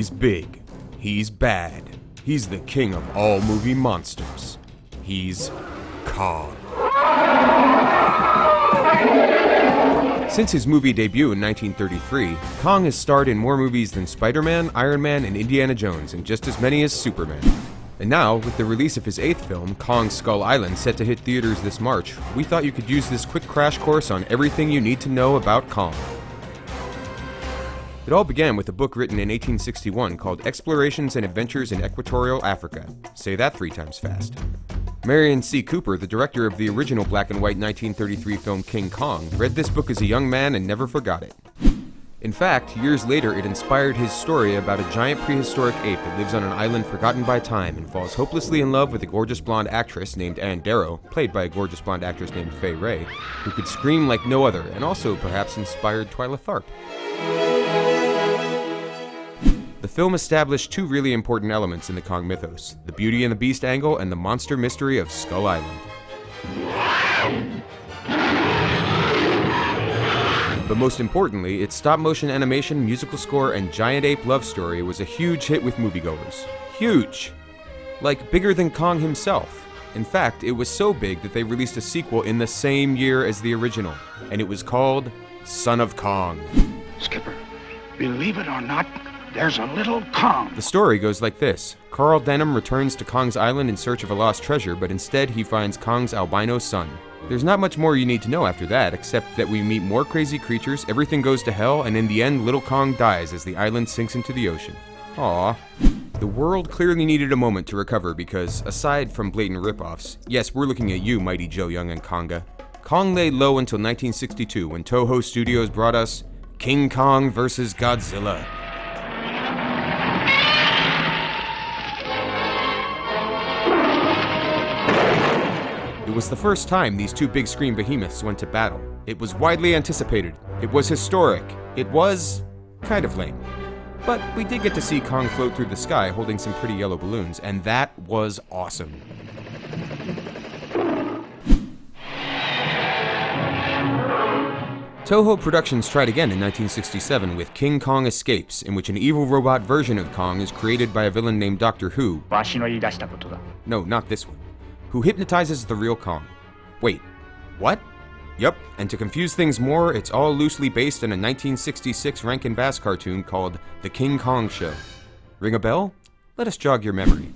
He's big. He's bad. He's the king of all movie monsters. He's Kong. Since his movie debut in 1933, Kong has starred in more movies than Spider-Man, Iron Man, and Indiana Jones, and just as many as Superman. And now, with the release of his 8th film, Kong Skull Island, set to hit theaters this March, we thought you could use this quick crash course on everything you need to know about Kong. It all began with a book written in 1861 called Explorations and Adventures in Equatorial Africa. Say that 3 times fast. Marion C. Cooper, the director of the original black and white 1933 film King Kong, read this book as a young man and never forgot it. In fact, years later it inspired his story about a giant prehistoric ape that lives on an island forgotten by time and falls hopelessly in love with a gorgeous blonde actress named Ann Darrow, played by a gorgeous blonde actress named Fay Wray, who could scream like no other, and also perhaps inspired Twyla Tharp. The film established 2 really important elements in the Kong mythos, the Beauty and the Beast angle and the monster mystery of Skull Island. But most importantly, its stop-motion animation, musical score, and giant ape love story was a huge hit with moviegoers. Huge! Like, bigger than Kong himself. In fact, it was so big that they released a sequel in the same year as the original, and it was called Son of Kong. Skipper, believe it or not, there's a little Kong. The story goes like this. Carl Denham returns to Kong's island in search of a lost treasure, but instead he finds Kong's albino son. There's not much more you need to know after that, except that we meet more crazy creatures, everything goes to hell, and in the end, little Kong dies as the island sinks into the ocean. Aww. The world clearly needed a moment to recover because, aside from blatant ripoffs, yes, we're looking at you, mighty Joe Young and Konga, Kong lay low until 1962 when Toho Studios brought us King Kong vs. Godzilla. It was the first time these 2 big screen behemoths went to battle. It was widely anticipated. It was historic. It was kind of lame. But we did get to see Kong float through the sky holding some pretty yellow balloons, and that was awesome. Toho Productions tried again in 1967 with King Kong Escapes, in which an evil robot version of Kong is created by a villain named Doctor Who. No, not this one. Who hypnotizes the real Kong. Wait, what? Yup, and to confuse things more, it's all loosely based on a 1966 Rankin Bass cartoon called The King Kong Show. Ring a bell? Let us jog your memory.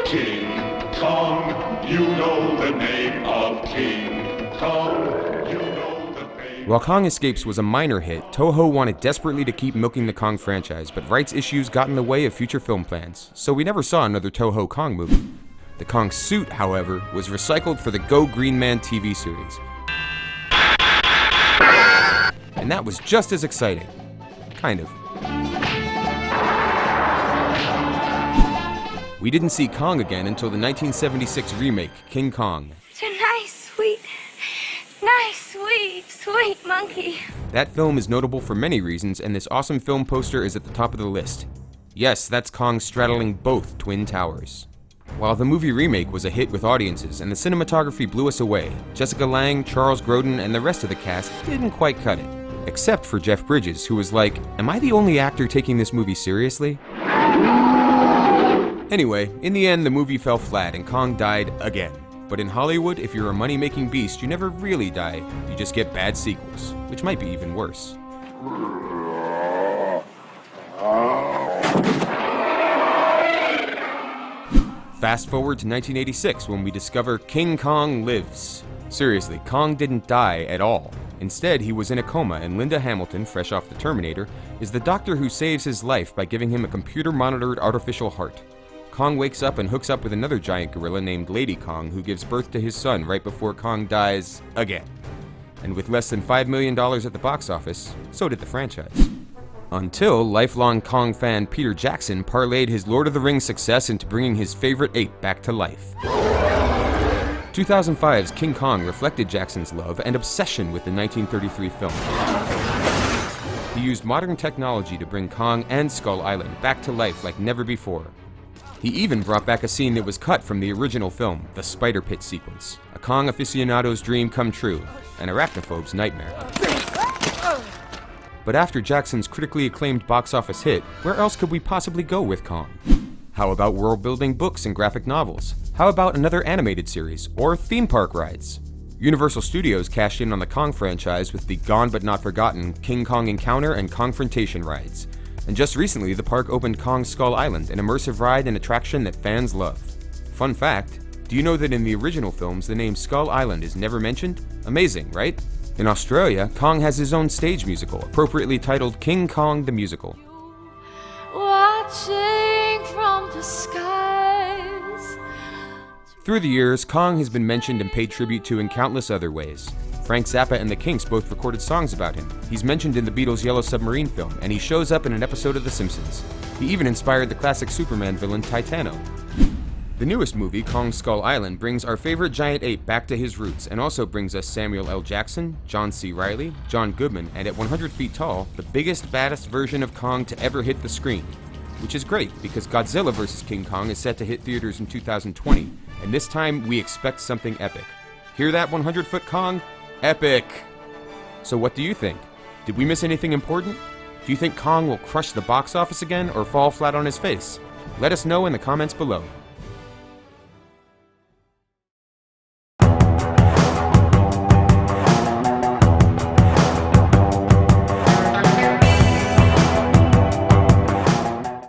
King Kong, you know the name of King Kong, you know the name. While Kong Escapes was a minor hit, Toho wanted desperately to keep milking the Kong franchise, but rights issues got in the way of future film plans, so we never saw another Toho Kong movie. The Kong suit, however, was recycled for the Go Green Man TV series. And that was just as exciting. Kind of. We didn't see Kong again until the 1976 remake, King Kong. It's a nice, sweet monkey. That film is notable for many reasons, and this awesome film poster is at the top of the list. Yes, that's Kong straddling both Twin Towers. While the movie remake was a hit with audiences and the cinematography blew us away, Jessica Lange, Charles Grodin, and the rest of the cast didn't quite cut it. Except for Jeff Bridges, who was like, am I the only actor taking this movie seriously? Anyway, in the end, the movie fell flat and Kong died again. But in Hollywood, if you're a money-making beast, you never really die. You just get bad sequels, which might be even worse. Fast forward to 1986 when we discover King Kong lives. Seriously, Kong didn't die at all. Instead, he was in a coma, and Linda Hamilton, fresh off The Terminator, is the doctor who saves his life by giving him a computer-monitored artificial heart. Kong wakes up and hooks up with another giant gorilla named Lady Kong, who gives birth to his son right before Kong dies again. And with less than $5 million at the box office, so did the franchise. Until lifelong Kong fan Peter Jackson parlayed his Lord of the Rings success into bringing his favorite ape back to life. 2005's King Kong reflected Jackson's love and obsession with the 1933 film. He used modern technology to bring Kong and Skull Island back to life like never before. He even brought back a scene that was cut from the original film, the Spider Pit sequence, a Kong aficionado's dream come true, an arachnophobe's nightmare. But after Jackson's critically acclaimed box office hit, where else could we possibly go with Kong? How about world-building books and graphic novels? How about another animated series, or theme park rides? Universal Studios cashed in on the Kong franchise with the gone but not forgotten King Kong Encounter and Kongfrontation rides. And just recently, the park opened Kong Skull Island, an immersive ride and attraction that fans love. Fun fact, do you know that in the original films, the name Skull Island is never mentioned? Amazing, right? In Australia, Kong has his own stage musical, appropriately titled King Kong the Musical. Watching from the skies. Through the years, Kong has been mentioned and paid tribute to in countless other ways. Frank Zappa and the Kinks both recorded songs about him. He's mentioned in the Beatles' Yellow Submarine film, and he shows up in an episode of The Simpsons. He even inspired the classic Superman villain Titano. The newest movie, Kong Skull Island, brings our favorite giant ape back to his roots and also brings us Samuel L. Jackson, John C. Reilly, John Goodman, and at 100 feet tall, the biggest, baddest version of Kong to ever hit the screen. Which is great, because Godzilla vs. King Kong is set to hit theaters in 2020, and this time we expect something epic. Hear that, 100-foot Kong? Epic! So what do you think? Did we miss anything important? Do you think Kong will crush the box office again or fall flat on his face? Let us know in the comments below.